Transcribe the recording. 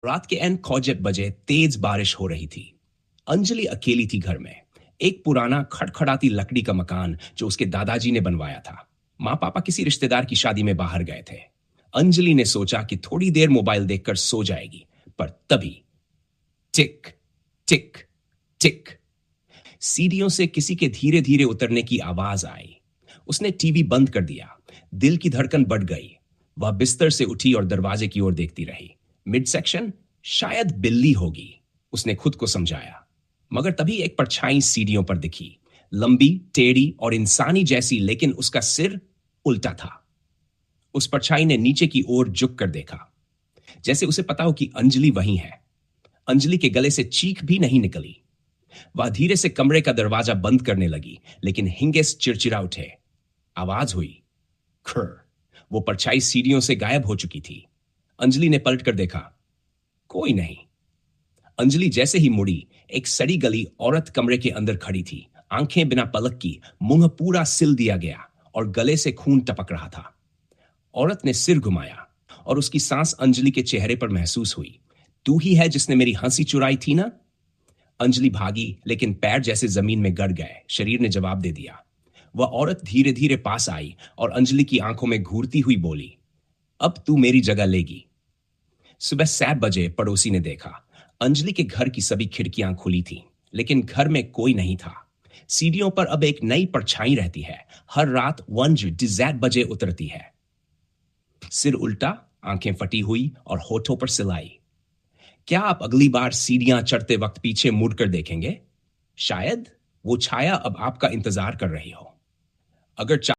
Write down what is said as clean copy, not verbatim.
रात के एन खौजत बजे तेज बारिश हो रही थी। अंजलि अकेली थी घर में। एक पुराना खड़खड़ाती लकड़ी का मकान जो उसके दादाजी ने बनवाया था। माँ पापा किसी रिश्तेदार की शादी में बाहर गए थे। अंजलि ने सोचा कि थोड़ी देर मोबाइल देखकर सो जाएगी, पर तभी टिक टिक टिक, सीढ़ियों से किसी के धीरे धीरे उतरने की आवाज आई। उसने टीवी बंद कर दिया। दिल की धड़कन बढ़ गई। वह बिस्तर से उठी और दरवाजे की ओर देखती रही। मिड सेक्शन, शायद बिल्ली होगी, उसने खुद को समझाया। मगर तभी एक परछाई सीढ़ियों पर दिखी, लंबी, टेढ़ी और इंसानी जैसी, लेकिन उसका सिर उल्टा था। उस परछाई ने नीचे की ओर झुक कर देखा, जैसे उसे पता हो कि अंजलि वहीं है। अंजलि के गले से चीख भी नहीं निकली। वह धीरे से कमरे का दरवाजा बंद करने लगी, लेकिन हिंगेस चिड़चिड़ा उठे। आवाज हुई, खर। वो परछाई सीढ़ियों से गायब हो चुकी थी। अंजलि ने पलट कर देखा, कोई नहीं। अंजलि जैसे ही मुड़ी, एक सड़ी गली औरत कमरे के अंदर खड़ी थी। आंखें बिना पलक की, मुंह पूरा सिल दिया गया और गले से खून टपक रहा था। औरत ने सिर घुमाया और उसकी सांस अंजलि के चेहरे पर महसूस हुई। तू ही है जिसने मेरी हंसी चुराई थी ना? अंजलि भागी, लेकिन पैर जैसे जमीन में गड़ गए। शरीर ने जवाब दे दिया। वह औरत धीरे धीरे पास आई और अंजलि की आंखों में घूरती हुई बोली, अब तू मेरी जगह लेगी। सुबह 7 बजे पड़ोसी ने देखा। अंजलि के घर की सभी खिड़कियां खुली थीं, लेकिन घर में कोई नहीं था। सीढ़ियों पर अब एक नई परछाई रहती है। हर रात 1 बजे उतरती है। सिर उल्टा, आंखें फटी हुई और होठों पर सिलाई। क्या आप अगली बार सीढ़ियां चढ़ते वक्त पीछे मुड़कर देखेंगे? शायद वो छाया अब आपका इंतजार कर रही हो। अगर